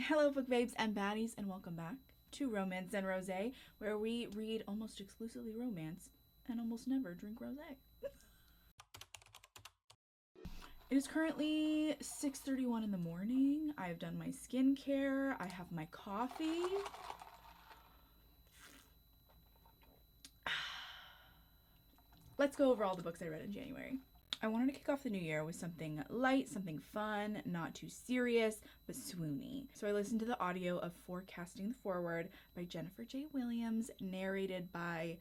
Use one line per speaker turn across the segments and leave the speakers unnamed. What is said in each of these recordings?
Hello, book babes and baddies, and welcome back to Romance and Rosé, where we read almost exclusively romance and almost never drink rosé. It is currently 6:31 in the morning. I have done my skincare. I have my coffee. Let's go over all the books I read in January. I wanted to kick off the new year with something light, something fun, not too serious, but swoony. So I listened to the audio of Forecasting the Forward by Jennifer J. Williams, narrated by,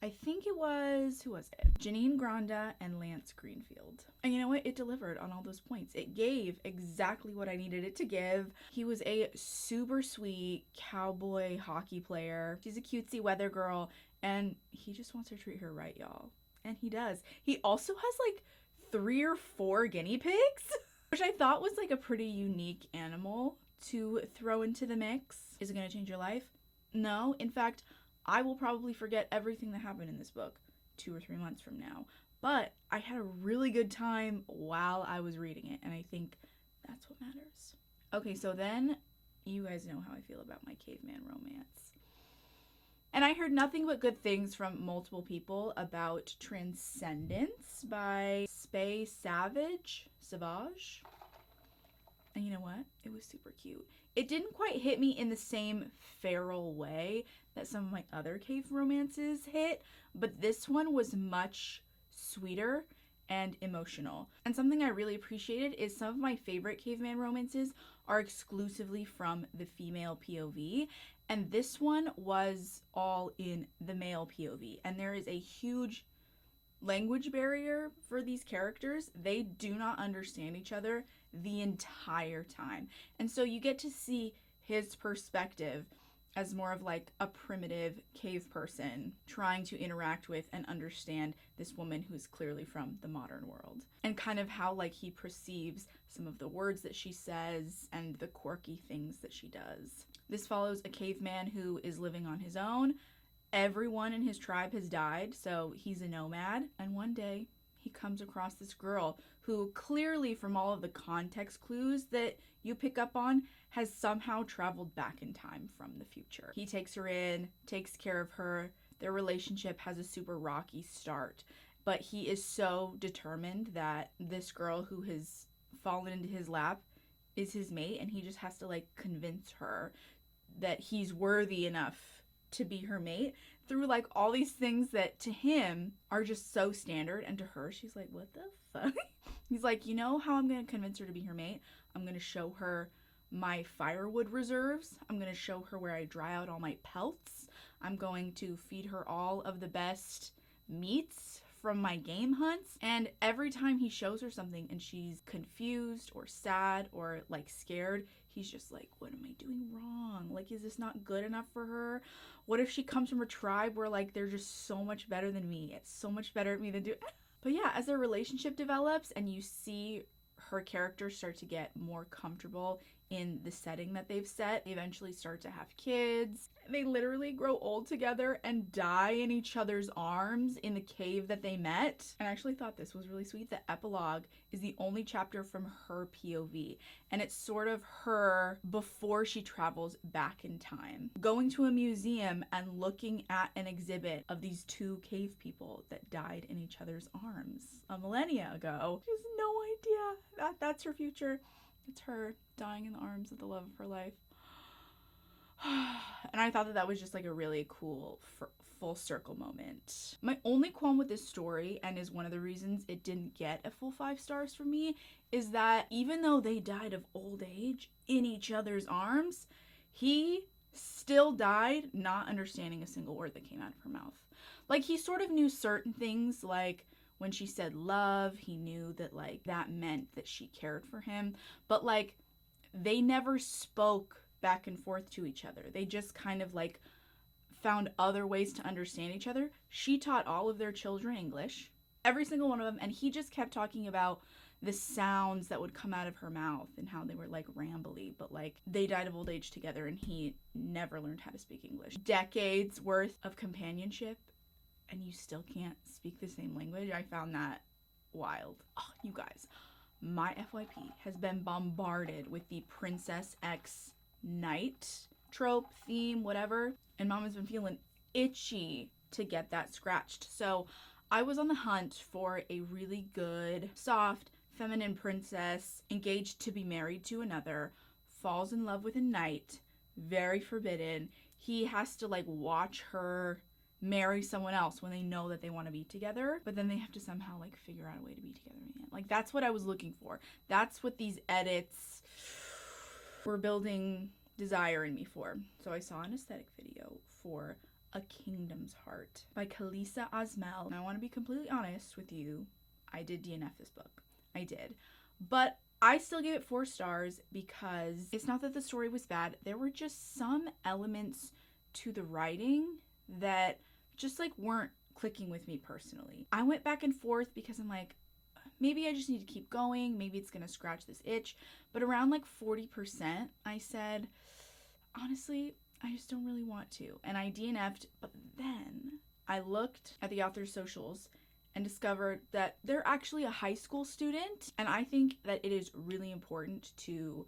I think it was, who was it? Janine Granda and Lance Greenfield. And you know what? It delivered on all those points. It gave exactly what I needed it to give. He was a super sweet cowboy hockey player. She's a cutesy weather girl, and he just wants to treat her right, y'all. And he does. He also has like 3 or 4 guinea pigs, which I thought was like a pretty unique animal to throw into the mix. Is it going to change your life? No. In fact, I will probably forget everything that happened in this book 2 or 3 months from now. But I had a really good time while I was reading it, and I think that's what matters. Okay, so then you guys know how I feel about my caveman romance. And I heard nothing but good things from multiple people about Transcendence by Savage. And you know what? It was super cute. It didn't quite hit me in the same feral way that some of my other cave romances hit, but this one was much sweeter and emotional. And something I really appreciated is some of my favorite caveman romances are exclusively from the female POV, and this one was all in the male POV. And there is a huge language barrier for these characters. They do not understand each other the entire time. And so you get to see his perspective as more of like a primitive cave person trying to interact with and understand this woman who's clearly from the modern world. And kind of how like he perceives some of the words that she says and the quirky things that she does. This follows a caveman who is living on his own. Everyone in his tribe has died, so he's a nomad. And one day he comes across this girl who clearly, from all of the context clues that you pick up on, has somehow traveled back in time from the future. He takes her in, takes care of her. Their relationship has a super rocky start, but he is so determined that this girl who has fallen into his lap is his mate, and he just has to like convince her that he's worthy enough to be her mate through like all these things that to him are just so standard, and to her she's like, what the fuck? He's like, you know how I'm gonna convince her to be her mate? I'm gonna show her my firewood reserves. I'm gonna show her where I dry out all my pelts. I'm going to feed her all of the best meats from my game hunts. And every time he shows her something and she's confused or sad or like scared, he's just like, what am I doing wrong? Like, is this not good enough for her? What if she comes from a tribe where like they're just so much better than me? It's so much better at me than do. But yeah, as their relationship develops and you see her characters start to get more comfortable in the setting that they've set, they eventually start to have kids. They literally grow old together and die in each other's arms in the cave that they met. And I actually thought this was really sweet. The epilogue is the only chapter from her POV, and it's sort of her before she travels back in time, going to a museum and looking at an exhibit of these 2 cave people that died in each other's arms a millennia ago. She has no idea that's her future. It's her dying in the arms of the love of her life. And I thought that was just like a really cool full circle moment. My only qualm with this story, and is one of the reasons it didn't get a full 5 stars for me, is that even though they died of old age in each other's arms, he still died not understanding a single word that came out of her mouth. Like, he sort of knew certain things, like when she said love, he knew that like that meant that she cared for him, but like they never spoke back and forth to each other. They just kind of like found other ways to understand each other. She taught all of their children English, every single one of them, and he just kept talking about the sounds that would come out of her mouth and how they were like rambly, but like they died of old age together and he never learned how to speak English. Decades worth of companionship and you still can't speak the same language. I found that wild. Oh, you guys, my FYP has been bombarded with the Princess X knight trope, theme, whatever. And mom has been feeling itchy to get that scratched. So I was on the hunt for a really good, soft, feminine princess engaged to be married to another, falls in love with a knight, very forbidden. He has to like watch her marry someone else when they know that they want to be together, but then they have to somehow like figure out a way to be together in the end. Like that's what I was looking for. That's what these edits were building desire in me for. So I saw an aesthetic video for A Kingdom's Heart by Kalisa Asmel. And I want to be completely honest with you, I did DNF this book. I did. But I still gave it 4 stars because it's not that the story was bad. There were just some elements to the writing that just like weren't clicking with me personally. I went back and forth because I'm like, maybe I just need to keep going. Maybe it's going to scratch this itch. But around like 40%, I said, honestly, I just don't really want to. And I DNF'd. But then I looked at the author's socials and discovered that they're actually a high school student. And I think that it is really important to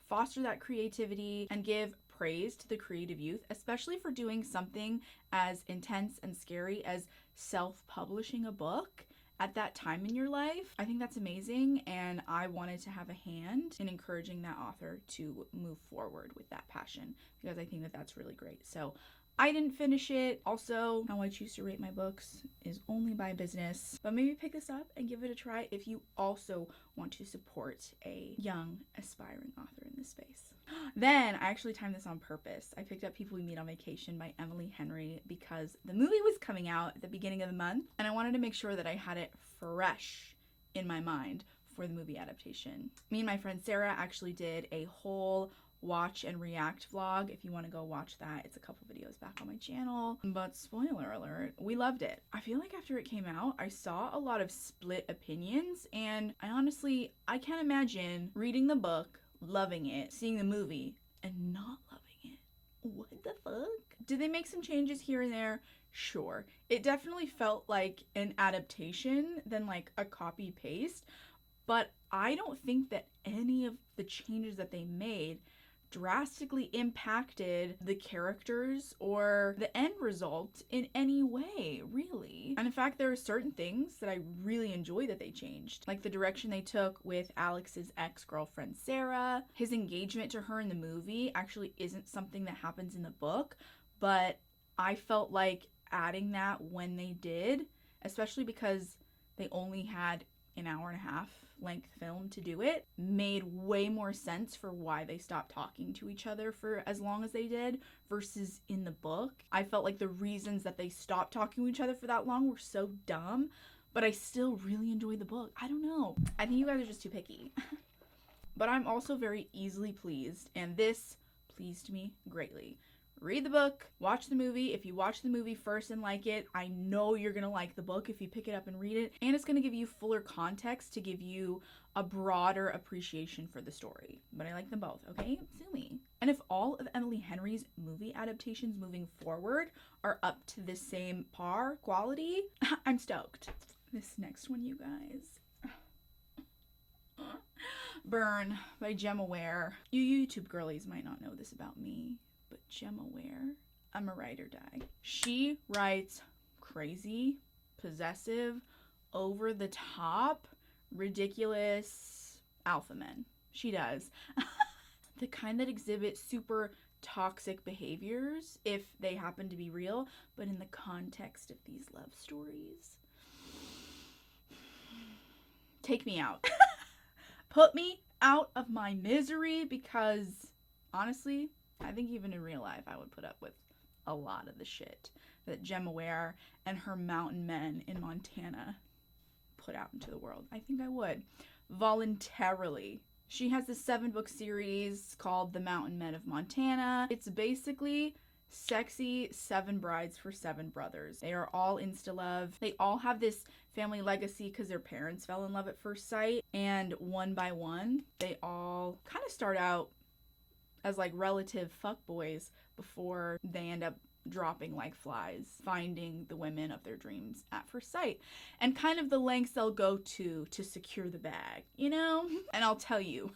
foster that creativity and give praise to the creative youth, especially for doing something as intense and scary as self-publishing a book at that time in your life. I think that's amazing, and I wanted to have a hand in encouraging that author to move forward with that passion because I think that that's really great. So I didn't finish it. Also, how I choose to rate my books is only by business, but maybe pick this up and give it a try if you also want to support a young, aspiring author in this space. Then I actually timed this on purpose. I picked up People We Meet on Vacation by Emily Henry because the movie was coming out at the beginning of the month, and I wanted to make sure that I had it fresh in my mind for the movie adaptation. Me and my friend Sarah actually did a whole watch and react vlog. If you want to go watch that, it's a couple videos back on my channel. But spoiler alert, we loved it. I feel like after it came out, I saw a lot of split opinions, and I can't imagine reading the book, loving it, seeing the movie, and not loving it. What the fuck? Did they make some changes here and there? Sure. It definitely felt like an adaptation than like a copy paste, but I don't think that any of the changes that they made drastically impacted the characters or the end result in any way, really. And in fact, there are certain things that I really enjoy that they changed. Like the direction they took with Alex's ex-girlfriend Sarah. His engagement to her in the movie actually isn't something that happens in the book, but I felt like adding that when they did, especially because they only had an hour and a half length film to do it, made way more sense for why they stopped talking to each other for as long as they did versus in the book. I felt like the reasons that they stopped talking to each other for that long were so dumb, but I still really enjoyed the book. I don't know. I think you guys are just too picky. But I'm also very easily pleased, and this pleased me greatly. Read the book, watch the movie. If you watch the movie first and like it, I know you're gonna like the book if you pick it up and read it. And it's gonna give you fuller context to give you a broader appreciation for the story. But I like them both, okay? Sue me. And if all of Emily Henry's movie adaptations moving forward are up to the same par quality, I'm stoked. This next one, you guys. Burn by Gemma Ware. You YouTube girlies might not know this about me, but Gemma Ware, I'm a ride or die. She writes crazy, possessive, over the top, ridiculous alpha men. She does. The kind that exhibit super toxic behaviors if they happen to be real, but in the context of these love stories. Take me out. Put me out of my misery because honestly, I think even in real life, I would put up with a lot of the shit that Gemma Ware and her mountain men in Montana put out into the world. I think I would. Voluntarily. She has this 7-book series called The Mountain Men of Montana. It's basically sexy 7 brides for 7 brothers. They are all insta-love. They all have this family legacy because their parents fell in love at first sight. And one by one, they all kind of start out as like relative fuckboys before they end up dropping like flies, finding the women of their dreams at first sight, and kind of the lengths they'll go to secure the bag, you know? And I'll tell you,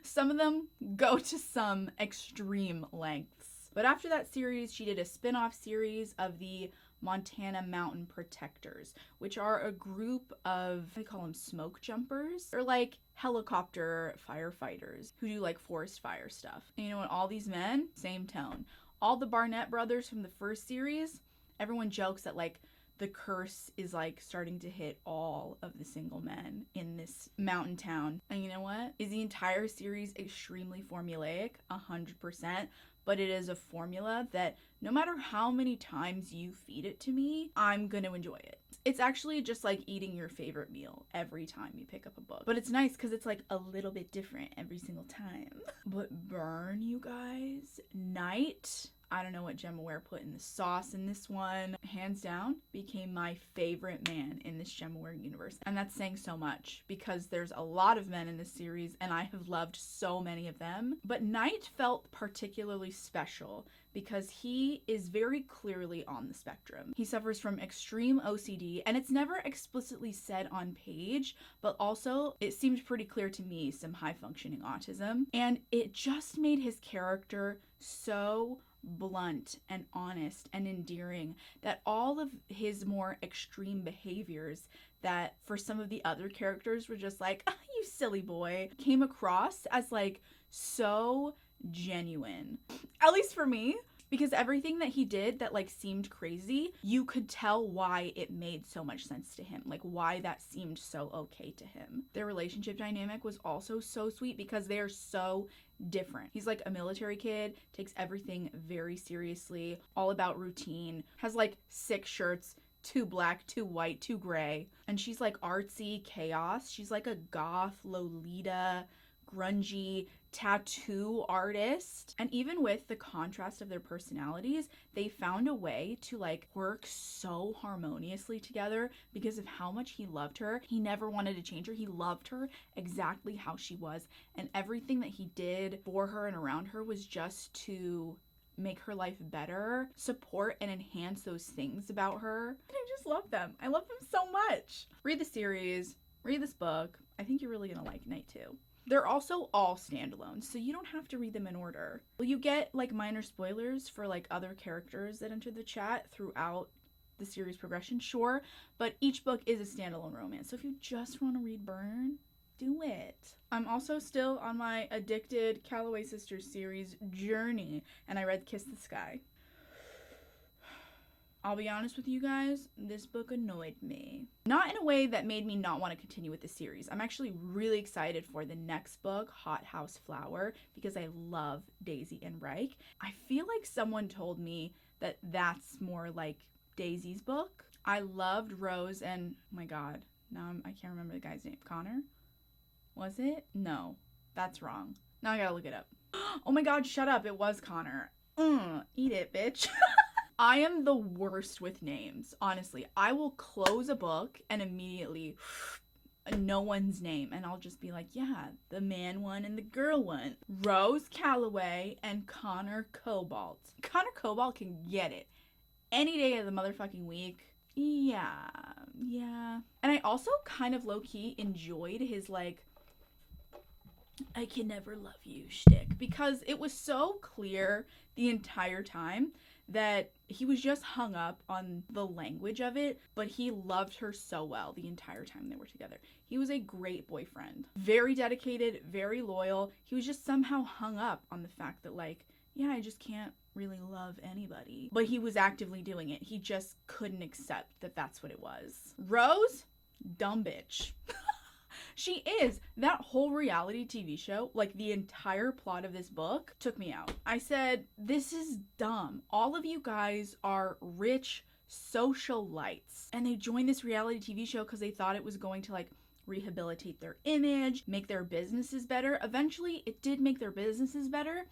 Some of them go to some extreme lengths. But after that series, she did a spin-off series of the Montana Mountain Protectors, which are a group of, they call them smoke jumpers. They're like helicopter firefighters who do like forest fire stuff. And you know what? All these men, same tone. All the Barnett brothers from the first series, everyone jokes that like the curse is like starting to hit all of the single men in this mountain town. And you know what? Is the entire series extremely formulaic? 100%. But it is a formula that no matter how many times you feed it to me, I'm gonna enjoy it. It's actually just like eating your favorite meal every time you pick up a book. But it's nice because it's like a little bit different every single time. But burn, you guys. Night. I don't know what Gemma Ware put in the sauce in this one. Hands down, became my favorite man in this Gemma Ware universe. And that's saying so much because there's a lot of men in this series and I have loved so many of them. But Night felt particularly special because he is very clearly on the spectrum. He suffers from extreme OCD, and it's never explicitly said on page, but also it seemed pretty clear to me some high-functioning autism. And it just made his character so blunt and honest and endearing that all of his more extreme behaviors that for some of the other characters were just like, oh, you silly boy, came across as like so genuine. At least for me. Because everything that he did that like seemed crazy, you could tell why it made so much sense to him. Like why that seemed so okay to him. Their relationship dynamic was also so sweet because they are so different. He's like a military kid, takes everything very seriously, all about routine, has like 6 shirts, 2 black, 2 white, 2 gray. And she's like artsy chaos. She's like a goth, Lolita, grungy tattoo artist. And even with the contrast of their personalities, they found a way to like work so harmoniously together because of how much he loved her. He never wanted to change her. He loved her exactly how she was, and everything that he did for her and around her was just to make her life better, support and enhance those things about her. And I just love them. I love them so much. Read the series, read this book. I think you're really gonna like Night too. They're also all standalones, so you don't have to read them in order. Will you get like minor spoilers for like other characters that enter the chat throughout the series progression? Sure, but each book is a standalone romance. So if you just want to read Burn, do it. I'm also still on my Addicted Calloway Sisters series journey, and I read Kiss the Sky. I'll be honest with you guys, this book annoyed me. Not in a way that made me not want to continue with the series. I'm actually really excited for the next book, Hot House Flower, because I love Daisy and Reich. I feel like someone told me that that's more like Daisy's book. I loved Rose and, oh my god, now I can't remember the guy's name. Connor? Was it? No, that's wrong. Now I gotta look it up. Oh my god, shut up, it was Connor. Eat it, bitch. I am the worst with names, honestly. I will close a book and immediately no one's name, and I'll just be like, yeah, the man one and the girl one. Rose Calloway and Connor Cobalt. Connor Cobalt can get it any day of the motherfucking week. Yeah. And I also kind of low-key enjoyed his like, I can never love you shtick, because it was so clear the entire time that he was just hung up on the language of it, but he loved her so well the entire time they were together. He was a great boyfriend. Very dedicated, very loyal. He was just somehow hung up on the fact that like, yeah, I just can't really love anybody. But he was actively doing it. He just couldn't accept that that's what it was. Rose, dumb bitch. She is. That whole reality TV show, like the entire plot of this book, took me out. I said, this is dumb. All of you guys are rich socialites. And they joined this reality TV show because they thought it was going to like rehabilitate their image, make their businesses better. Eventually, it did make their businesses better,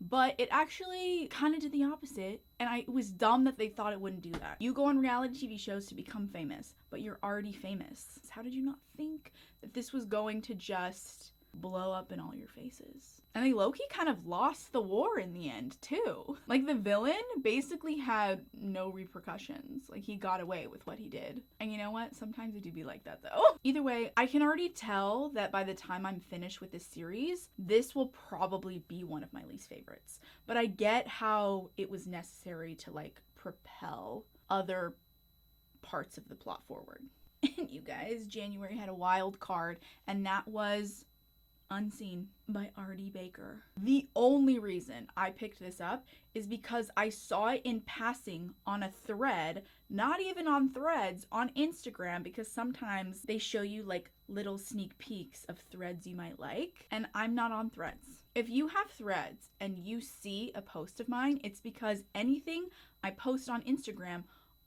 but it actually kind of did the opposite. And it was dumb that they thought it wouldn't do that. You go on reality TV shows to become famous, but you're already famous. How did you not think that this was going to just blow up in all your faces? And they low-key kind of lost the war in the end, too. Like, the villain basically had no repercussions. Like, he got away with what he did. And you know what? Sometimes it do be like that, though. Either way, I can already tell that by the time I'm finished with this series, this will probably be one of my least favorites. But I get how it was necessary to, like, propel other parts of the plot forward. And you guys, January had a wild card, and that was Unseen by R.D. Baker. The only reason I picked this up is because I saw it in passing on a thread, not even on Threads, on Instagram, because sometimes they show you like little sneak peeks of threads you might like, and I'm not on Threads. If you have Threads and you see a post of mine, it's because anything I post on Instagram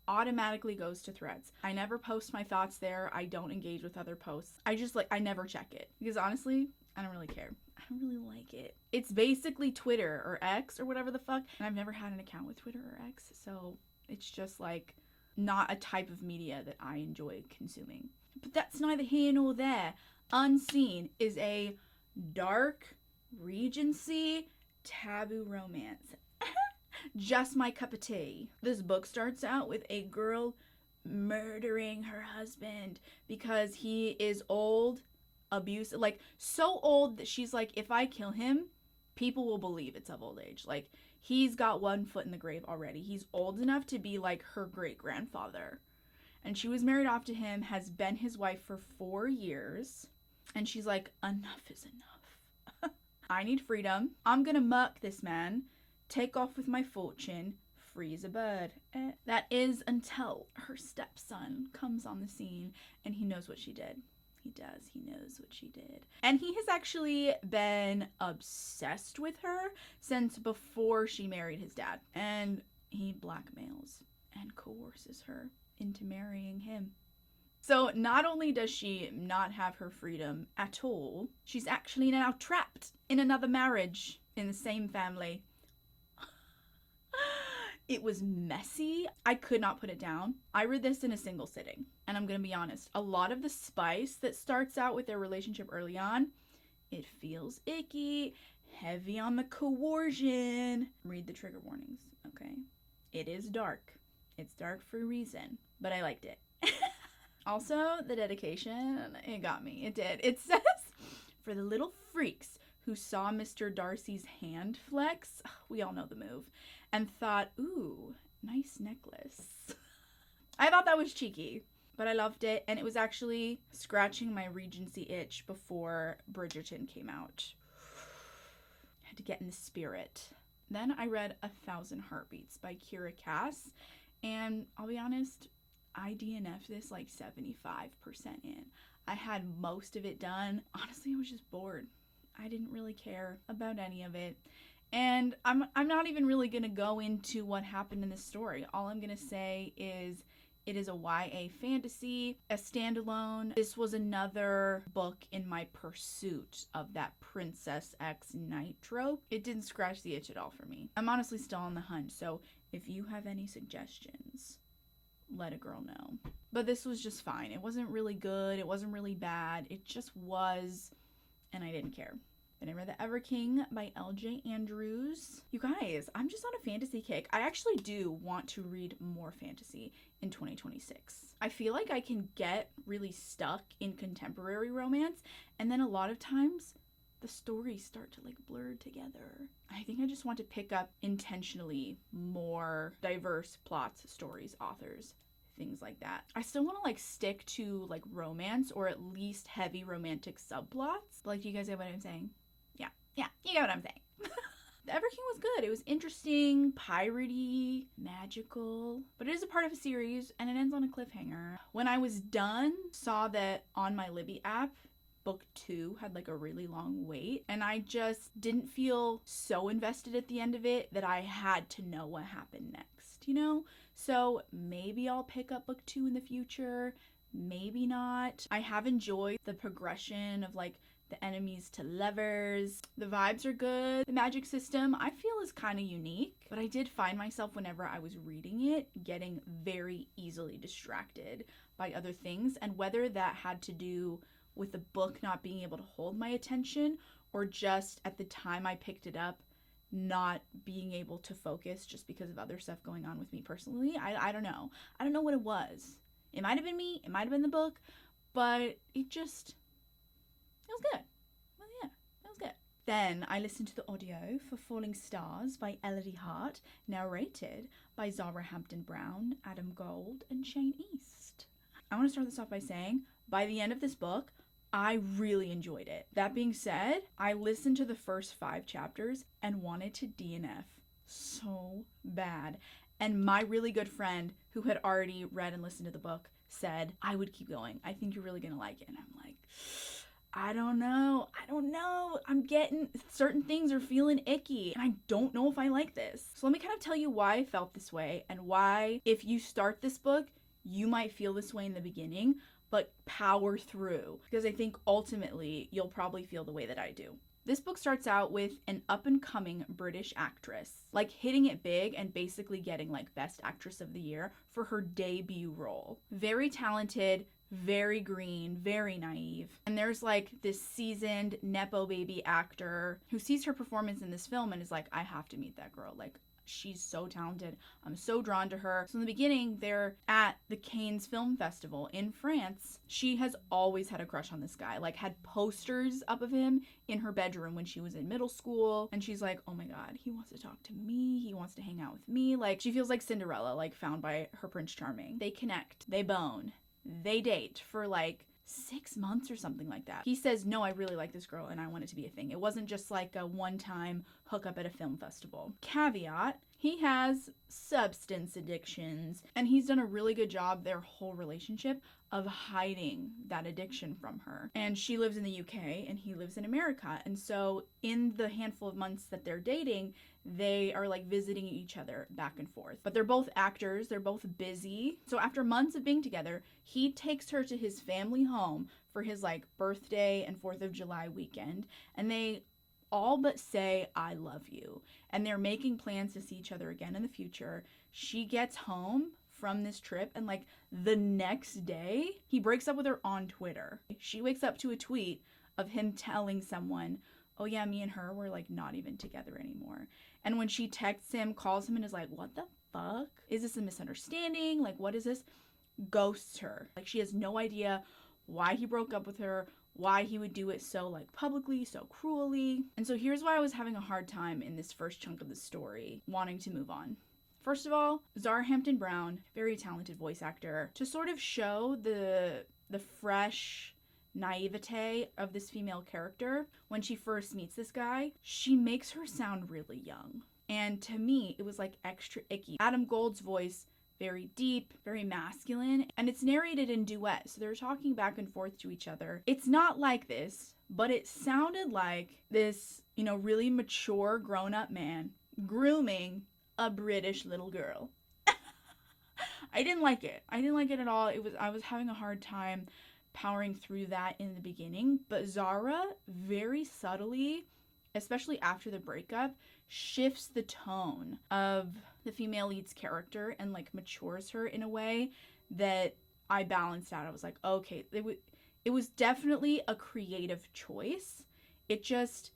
automatically goes to Threads. I never post my thoughts there. I don't engage with other posts. I never check it because honestly, I don't really care. I don't really like it. It's basically Twitter or X or whatever the fuck. And I've never had an account with Twitter or X, so it's just like not a type of media that I enjoy consuming. But that's neither here nor there. Unseen is a dark Regency taboo romance. Just my cup of tea. This book starts out with a girl murdering her husband because he is old, abusive, like so old that she's like, if I kill him, people will believe it's of old age. Like, he's got one foot in the grave already. He's old enough to be like her great grandfather. And she was married off to him, has been his wife for 4 years. And she's like, enough is enough. I need freedom. I'm gonna muck this man, take off with my fortune, freeze a bird. That is until her stepson comes on the scene and he knows what she did. He does. He knows what she did. And he has actually been obsessed with her since before she married his dad. And he blackmails and coerces her into marrying him. So not only does she not have her freedom at all, she's actually now trapped in another marriage in the same family. It was messy. I could not put it down. I read this in a single sitting. And I'm going to be honest, a lot of the spice that starts out with their relationship early on, it feels icky, heavy on the coercion. Read the trigger warnings, okay? It is dark. It's dark for a reason, but I liked it. Also, the dedication, it got me. It did. It says, for the little freaks who saw Mr. Darcy's hand flex, we all know the move, and thought, ooh, nice necklace. I thought that was cheeky, but I loved it, and it was actually scratching my Regency itch before Bridgerton came out. I had to get in the spirit. Then I read 1,000 Heartbeats by Kira Cass, and I'll be honest, I DNF'd this like 75% in. I had most of it done. Honestly, I was just bored. I didn't really care about any of it. And I'm not even really going to go into what happened in this story. All I'm going to say is it is a YA fantasy, a standalone. This was another book in my pursuit of that Princess X Knight trope. It didn't scratch the itch at all for me. I'm honestly still on the hunt, so if you have any suggestions, let a girl know. But this was just fine. It wasn't really good. It wasn't really bad. It just was, and I didn't care. Then I read The Ever King by L.J. Andrews. You guys, I'm just on a fantasy kick. I actually do want to read more fantasy in 2026. I feel like I can get really stuck in contemporary romance, and then a lot of times the stories start to like blur together. I think I just want to pick up intentionally more diverse plots, stories, authors, things like that. I still want to like stick to like romance or at least heavy romantic subplots. Like, do you guys get what I'm saying? Yeah, you get what I'm saying. The Ever King was good. It was interesting, piratey, magical, but it is a part of a series and it ends on a cliffhanger. When I was done, saw that on my Libby app, book 2 had like a really long wait, and I just didn't feel so invested at the end of it that I had to know what happened next, you know? So maybe I'll pick up book 2 in the future, maybe not. I have enjoyed the progression of like the enemies to lovers. The vibes are good. The magic system I feel is kind of unique, but I did find myself whenever I was reading it getting very easily distracted by other things, and whether that had to do with the book not being able to hold my attention or just at the time I picked it up, not being able to focus just because of other stuff going on with me personally. I don't know. I don't know what it was. It might have been me, it might have been the book, but it was good. Well, yeah, it was good. Then I listened to the audio for Falling Stars by Elodie Hart, narrated by Zara Hampton Brown, Adam Gold, and Shane East. I want to start this off by saying, by the end of this book, I really enjoyed it. That being said, I listened to the first 5 chapters and wanted to DNF so bad. And my really good friend who had already read and listened to the book said, I would keep going. I think you're really going to like it. And I'm like, I don't know. I'm getting certain things are feeling icky and I don't know if I like this. So let me kind of tell you why I felt this way and why if you start this book, you might feel this way in the beginning, but power through, because I think ultimately you'll probably feel the way that I do. This book starts out with an up-and-coming British actress, like hitting it big and basically getting like Best Actress of the Year for her debut role. Very talented, very green, very naive. And there's like this seasoned Nepo baby actor who sees her performance in this film and is like, I have to meet that girl. Like, she's so talented. I'm so drawn to her. So in the beginning, they're at the Cannes Film Festival in France. She has always had a crush on this guy, like had posters up of him in her bedroom when she was in middle school. And she's like, oh my God, he wants to talk to me. He wants to hang out with me. Like, she feels like Cinderella, like found by her Prince Charming. They connect, they bone, they date for like 6 months or something like that. He says, no, I really like this girl and I want it to be a thing. It wasn't just like a one-time hookup at a film festival. Caveat, he has substance addictions and he's done a really good job their whole relationship of hiding that addiction from her. And she lives in the UK and he lives in America. And so in the handful of months that they're dating, they are like visiting each other back and forth. But they're both actors, they're both busy. So after months of being together, he takes her to his family home for his like birthday and 4th of July weekend. And they all but say, I love you. And they're making plans to see each other again in the future. She gets home from this trip and like the next day, he breaks up with her on Twitter. She wakes up to a tweet of him telling someone, oh yeah, me and her were like not even together anymore. And when she texts him, calls him and is like, what the fuck? Is this a misunderstanding? Like, what is this? Ghosts her. Like, she has no idea why he broke up with her, why he would do it so like publicly, so cruelly. And so here's why I was having a hard time in this first chunk of the story, wanting to move on. First of all, Zara Hampton Brown, very talented voice actor, to sort of show the fresh naivete of this female character. When she first meets this guy, she makes her sound really young. And to me, it was like extra icky. Adam Gold's voice, very deep, very masculine, and it's narrated in duet, so they're talking back and forth to each other. It's not like this, but it sounded like this, really mature grown-up man grooming a British little girl. I didn't like it. I didn't like it at all. I was having a hard time powering through that in the beginning, but Zara very subtly, especially after the breakup, shifts the tone of the female lead's character and like matures her in a way that I balanced out. I was like, okay, it was definitely a creative choice. It just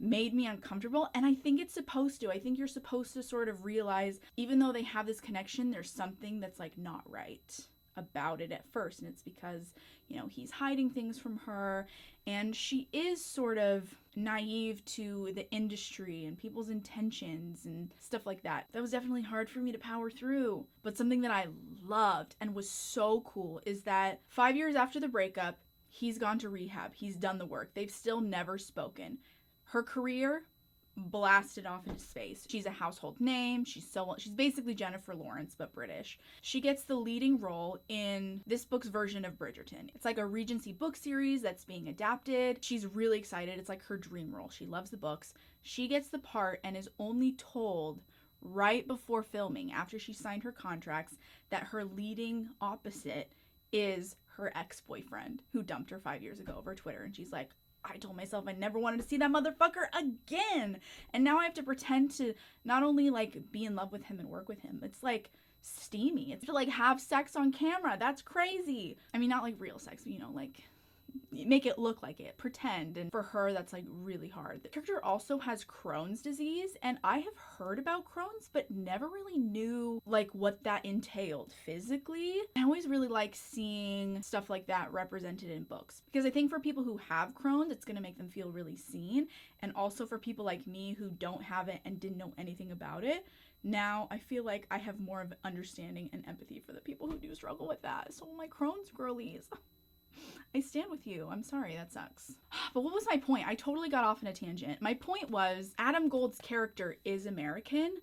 made me uncomfortable, and I think it's supposed to. I think you're supposed to sort of realize, even though they have this connection, there's something that's like not right about it at first, and it's because he's hiding things from her, and she is sort of naive to the industry and people's intentions and stuff like that. That was definitely hard for me to power through, but something that I loved and was so cool is that 5 years after the breakup, he's gone to rehab. He's done the work. They've still never spoken. Her career blasted off into space. She's a household name. She's basically Jennifer Lawrence, but British. She gets the leading role in this book's version of Bridgerton. It's like a Regency book series that's being adapted. She's really excited. It's like her dream role. She loves the books. She gets the part and is only told right before filming, after she signed her contracts, that her leading opposite is her ex-boyfriend who dumped her 5 years ago over Twitter. And she's like, I told myself I never wanted to see that motherfucker again. And now I have to pretend to not only like be in love with him and work with him. It's like steamy. It's to like have sex on camera. That's crazy. I mean, not like real sex, but like make it look like it, pretend. And for her, that's like really hard. The character also has Crohn's disease, and I have heard about Crohn's, but never really knew like what that entailed physically. I always really like seeing stuff like that represented in books, because I think for people who have Crohn's, it's going to make them feel really seen. And also for people like me who don't have it and didn't know anything about it, now I feel like I have more of an understanding and empathy for the people who do struggle with that. So my Crohn's girlies, I stand with you. I'm sorry, that sucks. But what was my point? I totally got off on a tangent. My point was Adam Gold's character is American,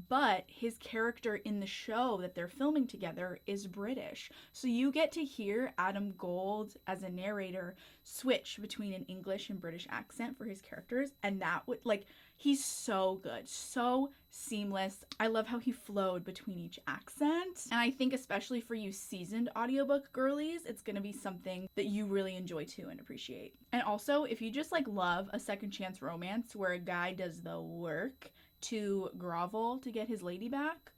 but his character in the show that they're filming together is British. So you get to hear Adam Gold as a narrator switch between an English and British accent for his characters, and that would like, he's so good, so seamless. I love how he flowed between each accent. And I think especially for you seasoned audiobook girlies, it's gonna be something that you really enjoy too and appreciate. And also, if you just like love a second chance romance where a guy does the work to grovel to get his lady back,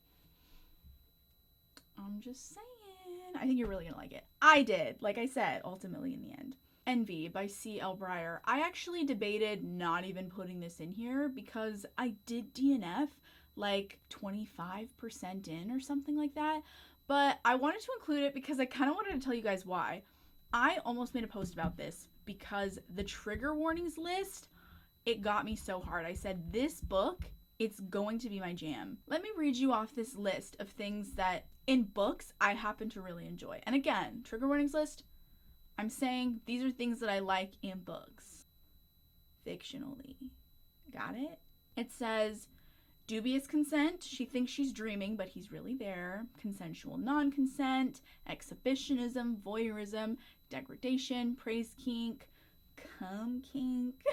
I'm just saying, I think you're really gonna like it. I did, like I said, ultimately in the end. Envy by C.L. Breyer. I actually debated not even putting this in here because I did DNF like 25% in or something like that, but I wanted to include it because I kind of wanted to tell you guys why. I almost made a post about this because the trigger warnings list, it got me so hard. I said, this book, it's going to be my jam. Let me read you off this list of things that in books I happen to really enjoy. And again, trigger warnings list, I'm saying these are things that I like in books. Fictionally. Got it? It says, dubious consent. She thinks she's dreaming, but he's really there. Consensual non-consent. Exhibitionism. Voyeurism. Degradation. Praise kink. Cum kink.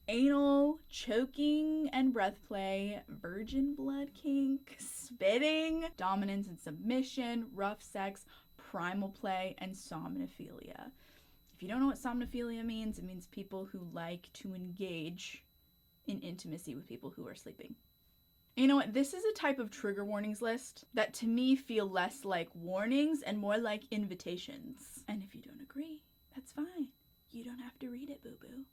Anal, choking and breath play, virgin blood kink, spitting, dominance and submission, rough sex, primal play, and somnophilia. If you don't know what somnophilia means, it means people who like to engage in intimacy with people who are sleeping. You know what? This is a type of trigger warnings list that to me feel less like warnings and more like invitations. And if you don't agree, that's fine. You don't have to read it, boo-boo.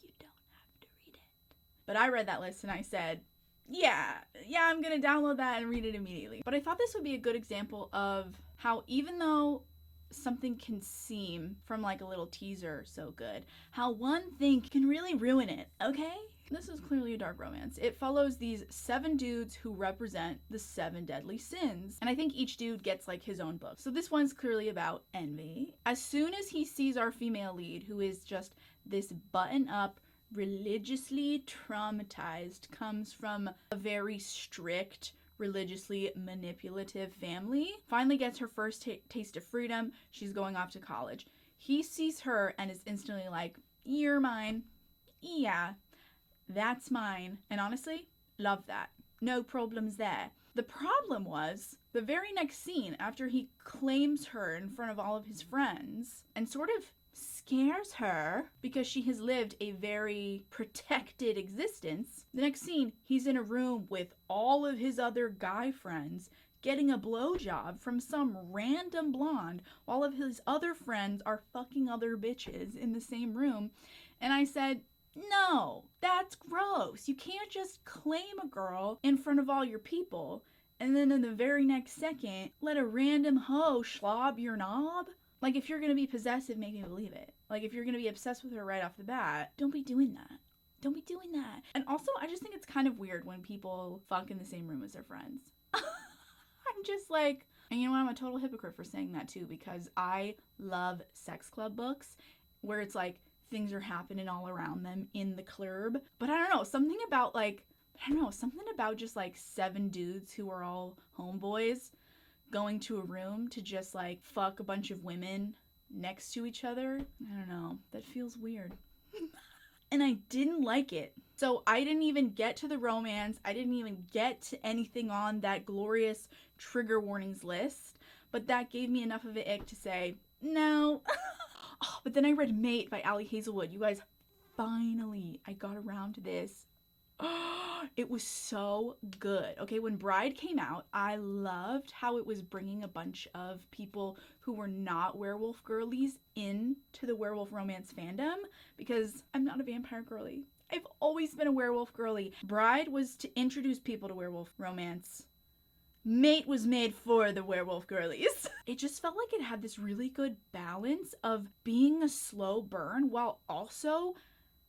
You don't have to read it. But I read that list and I said, yeah, I'm gonna download that and read it immediately. But I thought this would be a good example of how even though something can seem from like a little teaser so good, how one thing can really ruin it, okay? This is clearly a dark romance. It follows these 7 dudes who represent the 7 deadly sins. And I think each dude gets like his own book. So this one's clearly about envy. As soon as he sees our female lead, who is just this button-up, religiously traumatized, comes from a very strict, religiously manipulative family, finally gets her first taste of freedom. She's going off to college. He sees her and is instantly like, you're mine. Yeah, that's mine. And honestly, love that. No problems there. The problem was the very next scene, after he claims her in front of all of his friends and sort of scares her because she has lived a very protected existence. The next scene, he's in a room with all of his other guy friends getting a blowjob from some random blonde while all of his other friends are fucking other bitches in the same room. And I said, no, that's gross. You can't just claim a girl in front of all your people and then in the very next second let a random hoe slob your knob. Like, if you're gonna be possessive, make me believe it. Like, if you're gonna be obsessed with her right off the bat, don't be doing that. Don't be doing that. And also, I just think it's kind of weird when people fuck in the same room as their friends. I'm just like, and you know what, I'm a total hypocrite for saying that too, because I love sex club books where it's like things are happening all around them in the club. But I don't know, something about just like 7 dudes who are all homeboys going to a room to just like fuck a bunch of women next to each other. I don't know, that feels weird. And I didn't like it. So I didn't even get to the romance. I didn't even get to anything on that glorious trigger warnings list. But that gave me enough of an ick to say, no. Oh, but then I read Mate by Ali Hazelwood. You guys, finally, I got around to this. It was so good. Okay, when Bride came out, I loved how it was bringing a bunch of people who were not werewolf girlies into the werewolf romance fandom, because I'm not a vampire girly. I've always been a werewolf girly. Bride was to introduce people to werewolf romance. Mate was made for the werewolf girlies. It just felt like it had this really good balance of being a slow burn while also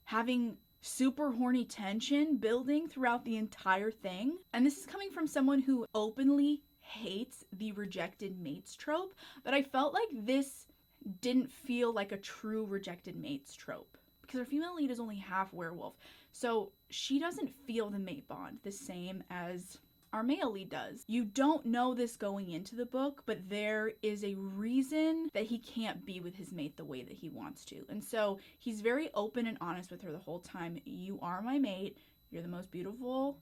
having super horny tension building throughout the entire thing. And this is coming from someone who openly hates the rejected mates trope, but I felt like this didn't feel like a true rejected mates trope, because our female lead is only half werewolf. So she doesn't feel the mate bond the same as our male lead does. You don't know this going into the book, but there is a reason that he can't be with his mate the way that he wants to. And so he's very open and honest with her the whole time. You are my mate. You're the most beautiful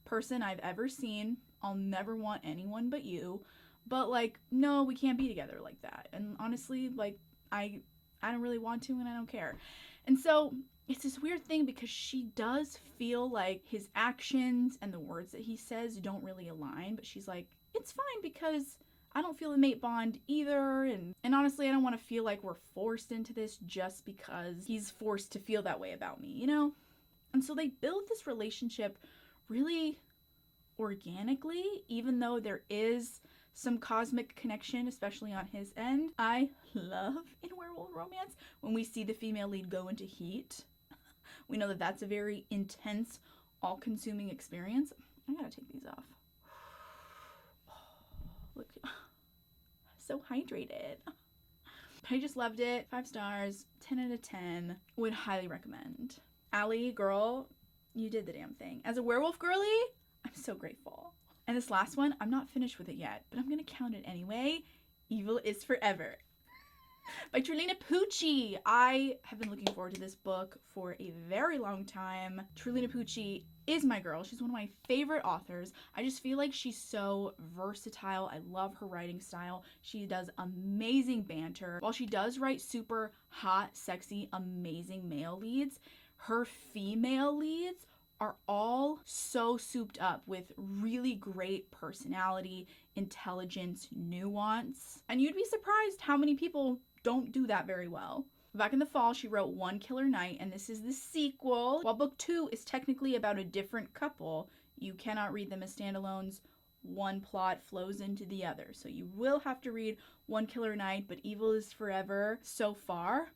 person I've ever seen. I'll never want anyone but you. But like, no, we can't be together like that. And honestly, like, I don't really want to, and I don't care. And so it's this weird thing, because she does feel like his actions and the words that he says don't really align, but she's like, it's fine because I don't feel the mate bond either, and honestly, I don't want to feel like we're forced into this just because he's forced to feel that way about me, you know? And so they build this relationship really organically, even though there is some cosmic connection, especially on his end. I love in werewolf romance when we see the female lead go into heat. We know that that's a very intense, all-consuming experience. I gotta take these off. Look, so hydrated. I just loved it. 5 stars, 10 out of 10. Would highly recommend. Allie, girl, you did the damn thing. As a werewolf girly, I'm so grateful. And this last one, I'm not finished with it yet, but I'm gonna count it anyway. Evil is Forever by Trulina Pucci. I have been looking forward to this book for a very long time. Trulina Pucci is my girl. She's one of my favorite authors. I just feel like she's so versatile. I love her writing style. She does amazing banter. While she does write super hot, sexy, amazing male leads, her female leads are all so souped up with really great personality, intelligence, nuance. And you'd be surprised how many people don't do that very well. Back in the fall, she wrote One Killer Night, and this is the sequel. While book 2 is technically about a different couple, you cannot read them as standalones. One plot flows into the other. So you will have to read One Killer Night, but Evil is Forever so far.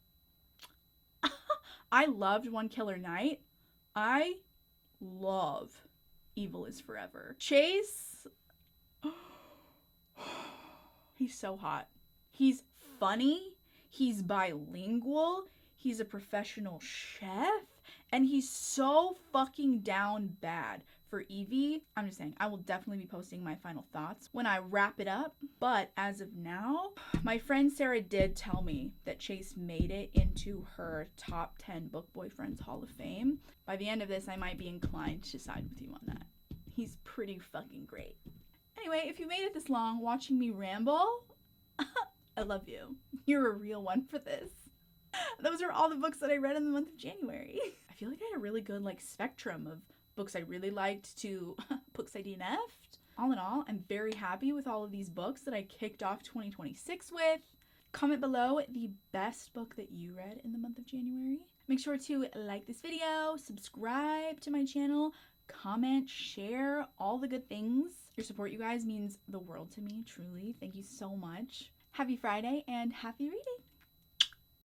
I loved One Killer Night. I love Evil is Forever. Chase, he's so hot. He's funny, he's bilingual, he's a professional chef, and he's so fucking down bad for Evie. I'm just saying, I will definitely be posting my final thoughts when I wrap it up, but as of now, my friend Sarah did tell me that Chase made it into her top 10 book boyfriends Hall of Fame. By the end of this, I might be inclined to side with you on that. He's pretty fucking great. Anyway, if you made it this long watching me ramble, I love you. You're a real one for this. Those are all the books that I read in the month of January. I feel like I had a really good spectrum of books I really liked to books I DNF'd. All in all, I'm very happy with all of these books that I kicked off 2026 with. Comment below the best book that you read in the month of January. Make sure to like this video, subscribe to my channel, comment, share, all the good things. Your support, you guys, means the world to me, truly. Thank you so much. Happy Friday and happy reading!